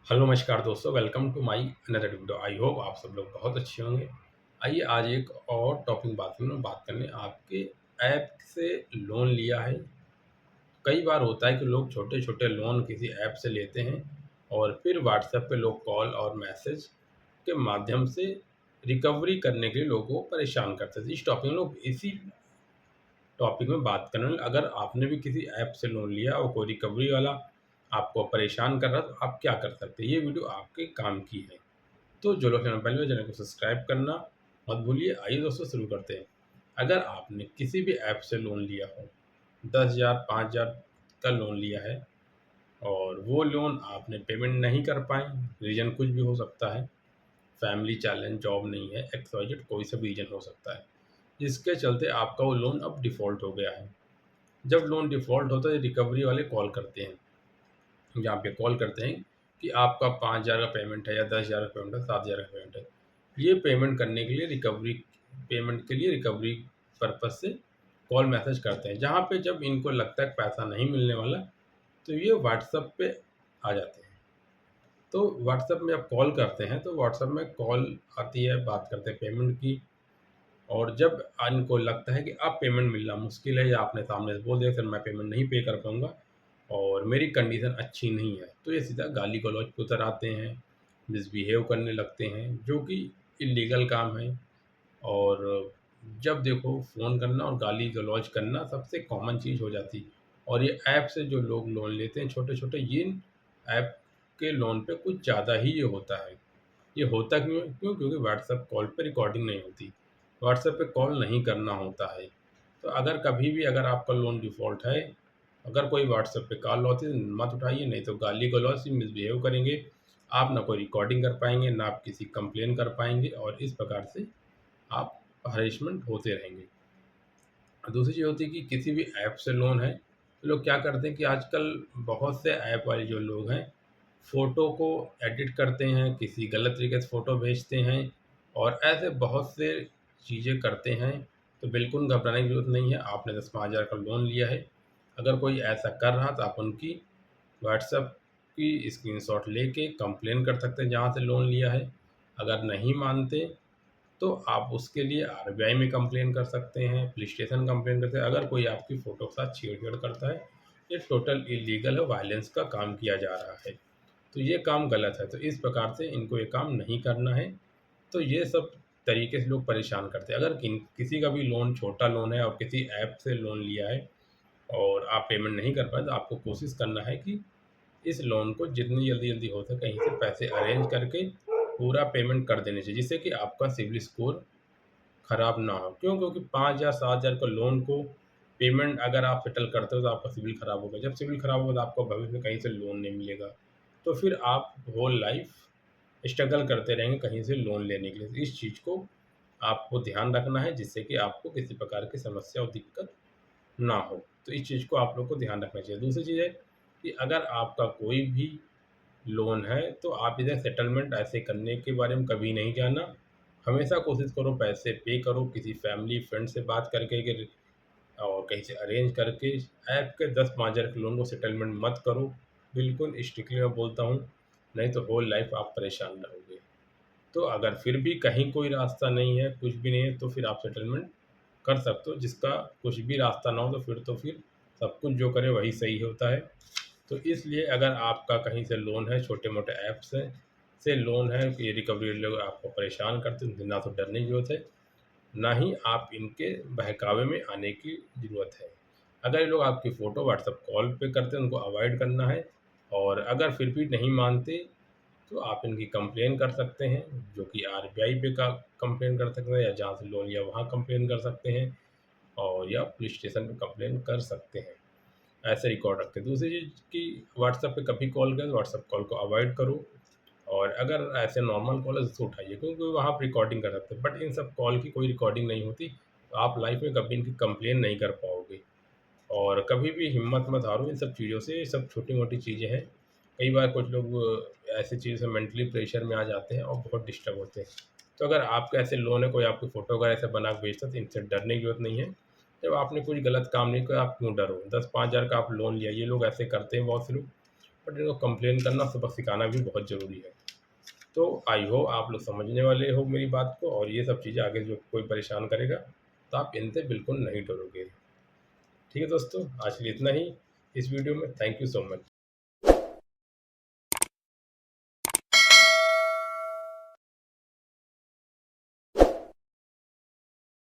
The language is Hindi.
हेलो नमस्कार दोस्तों, welcome to my another video. I hope आप सब लोग बहुत अच्छे होंगे। आइए आज एक और टॉपिक बात करने आपके ऐप से लोन लिया है। कई बार होता है कि लोग छोटे-छोटे लोन किसी ऐप से लेते हैं और फिर व्हाट्सएप पे लोग कॉल और मैसेज के माध्यम से रिकवरी करने के लिए लोगों को परेशान करते थे। इसी टॉपिक में बात करने वाले, अगर आपने भी किसी ऐप से लोन लिया और कोई रिकवरी वाला आपको परेशान कर रहा है, तो आप क्या कर सकते हैं? ये वीडियो आपके काम की है। तो जो लोग चैनल पहले चैनल को सब्सक्राइब करना मत भूलिए। आइए दोस्तों शुरू करते हैं। अगर आपने किसी भी ऐप से लोन लिया हो, 10,000 5,000 का लोन लिया है और वो लोन आपने पेमेंट नहीं कर पाए, रीज़न कुछ भी हो सकता है, फैमिली चैलेंज, जॉब नहीं है, एक्स वाई जेड कोई सा भी रीज़न हो सकता है, जिसके चलते आपका वो लोन अब डिफ़ॉल्ट हो गया है। जब लोन डिफ़ॉल्ट होता है, रिकवरी वाले कॉल करते हैं, यहाँ पे कॉल करते हैं कि आपका 5,000 का पेमेंट है या 10,000 का पेमेंट है, 7,000 का पेमेंट है। ये पेमेंट करने के लिए रिकवरी पर्पज़ से कॉल मैसेज करते हैं। जहाँ पे जब इनको लगता है कि पैसा नहीं मिलने वाला, तो ये व्हाट्सएप पे आ जाते हैं। तो व्हाट्सएप में जब कॉल करते हैं, तो व्हाट्सएप में कॉल आती है, बात करते हैं पेमेंट की। और जब इनको लगता है कि अब पेमेंट मिलना मुश्किल है या आपने सामने से बोल दिया सर मैं पेमेंट नहीं पे कर पाऊँगा और मेरी कंडीशन अच्छी नहीं है, तो ये सीधा गाली-गलौज पे उतर आते हैं, मिसबिहेव करने लगते हैं, जो कि इल्लीगल काम है। और जब देखो फ़ोन करना और गाली-गलौज करना सबसे कॉमन चीज़ हो जाती। और ये ऐप से जो लोग लोन लेते हैं छोटे-छोटे, ये ऐप के लोन पे कुछ ज़्यादा ही ये होता है। ये होता क्यों है? क्योंकि व्हाट्सएप कॉल पे रिकॉर्डिंग नहीं होती। व्हाट्सएप पे कॉल नहीं करना होता है। तो अगर कभी भी अगर आपका लोन डिफ़ॉल्ट है, अगर कोई व्हाट्सएप पे कॉल होती है तो मत उठाइए, नहीं तो गाली-गलौज से मिसबिहेव करेंगे। आप ना कोई रिकॉर्डिंग कर पाएँगे, ना आप किसी कंप्लेन कर पाएँगे और इस प्रकार से आप हरेसमेंट होते रहेंगे। दूसरी चीज़ होती है कि किसी भी ऐप से लोन है, तो लोग क्या करते हैं कि आजकल बहुत से ऐप वाले जो लोग हैं, फ़ोटो को एडिट करते हैं, किसी गलत तरीके से फ़ोटो भेजते हैं और ऐसे बहुत से चीज़ें करते हैं। तो बिल्कुल घबराने की ज़रूरत नहीं है। आपने 10-5 हज़ार का लोन लिया है, अगर कोई ऐसा कर रहा तो आप उनकी व्हाट्सएप की स्क्रीनशॉट लेके कंप्लेन कर सकते हैं जहाँ से लोन लिया है। अगर नहीं मानते तो आप उसके लिए आरबीआई में कंप्लेन कर सकते हैं, पुलिस स्टेशन कंप्लेन करते हैं। अगर कोई आपकी फ़ोटो के साथ छेड़-छाड़ करता है, ये टोटल इल्लीगल है, वायलेंस का काम किया जा रहा है। तो ये काम गलत है, तो इस प्रकार से इनको ये काम नहीं करना है। तो ये सब तरीके से लोग परेशान करते हैं। अगर किसी का भी लोन छोटा लोन है और किसी ऐप से लोन लिया है और आप पेमेंट नहीं कर पाए, तो आपको कोशिश करना है कि इस लोन को जितनी जल्दी-जल्दी हो सके कहीं से पैसे अरेंज करके पूरा पेमेंट कर देने चाहिए, जिससे कि आपका सिबिल स्कोर खराब ना हो। क्यों? क्योंकि 5,000 7,000 का लोन को पेमेंट अगर आप सेटल करते हो तो आपका सिबिल खराब होगा। जब सिबिल खराब होगा तो आपको भविष्य में कहीं से लोन नहीं मिलेगा। तो फिर आप होल लाइफ़ स्ट्रगल करते रहेंगे कहीं से लोन लेने के लिए। तो इस चीज़ को आपको ध्यान रखना है, जिससे कि आपको किसी प्रकार की समस्या और दिक्कत ना हो। तो इस चीज़ को आप लोग को ध्यान रखना चाहिए। दूसरी चीज़ है कि अगर आपका कोई भी लोन है, तो आप इधर सेटलमेंट ऐसे करने के बारे में कभी नहीं जाना। हमेशा कोशिश करो पैसे पे करो किसी फैमिली फ्रेंड से बात करके कि और कहीं से अरेंज करके। ऐप के 10-5 हज़ार के लोन को सेटलमेंट मत करो। बिल्कुल स्ट्रिक्टली मैं बोलता हूँ, नहीं तो होल लाइफ़ आप परेशान रहोगे। तो अगर फिर भी कहीं कोई रास्ता नहीं है, कुछ भी नहीं है, तो फिर आप सेटलमेंट कर सकते हो। जिसका कुछ भी रास्ता ना हो तो फिर सब कुछ जो करे वही सही होता है। तो इसलिए अगर आपका कहीं से लोन है, छोटे-मोटे ऐप से लोन है, ये रिकवरी लोग आपको परेशान करते हैं, तो ना तो डरने की ज़रूरत है, ना ही आप इनके बहकावे में आने की ज़रूरत है। अगर ये लोग आपकी फ़ोटो व्हाट्सएप कॉल पे करते हैं, उनको अवॉइड करना है। और अगर फिर भी नहीं मानते, तो आप इनकी कंप्लेन कर सकते हैं, जो कि आरबीआई पे का कंप्लेन कर सकते हैं या जहाँ से लोन लिया वहाँ कंप्लेन कर सकते हैं और या पुलिस स्टेशन पे कंप्लेन कर सकते हैं। ऐसे रिकॉर्ड रखते हैं। दूसरी चीज़ कि व्हाट्सएप पे कभी कॉल करें तो व्हाट्सएप कॉल को अवॉइड करो और अगर ऐसे नॉर्मल कॉल है तो उठाइए, क्योंकि वहाँ आप रिकॉर्डिंग कर सकते हैं। बट इन सब कॉल की कोई रिकॉर्डिंग नहीं होती, तो आप लाइफ में कभी इनकी कंप्लेन नहीं कर पाओगे। और कभी भी हिम्मत मत हारो इन सब चीज़ों से, ये सब छोटी-मोटी चीज़ें हैं। कई बार कुछ लोग ऐसी चीज़ों से मेंटली प्रेशर में आ जाते हैं और बहुत डिस्टर्ब होते हैं। तो अगर आपके ऐसे लोन है, कोई आपकी फ़ोटो वगैरह ऐसे बना के भेजता है, तो इनसे डरने की ज़रूरत नहीं है। जब आपने कुछ गलत काम नहीं किया, आप क्यों डरो? 10-5 हज़ार का आप लोन लिया, ये लोग ऐसे करते हैं बहुत से लोग। बट इनको कंप्लेन करना सबक सिखाना भी बहुत ज़रूरी है। तो आई होप आप लोग समझने वाले हो मेरी बात को, और ये सब चीज़ें आगे जो कोई परेशान करेगा तो आप इनसे बिल्कुल नहीं डरोगे। ठीक है दोस्तों, आज के लिए इतना ही इस वीडियो में। Thank you so much.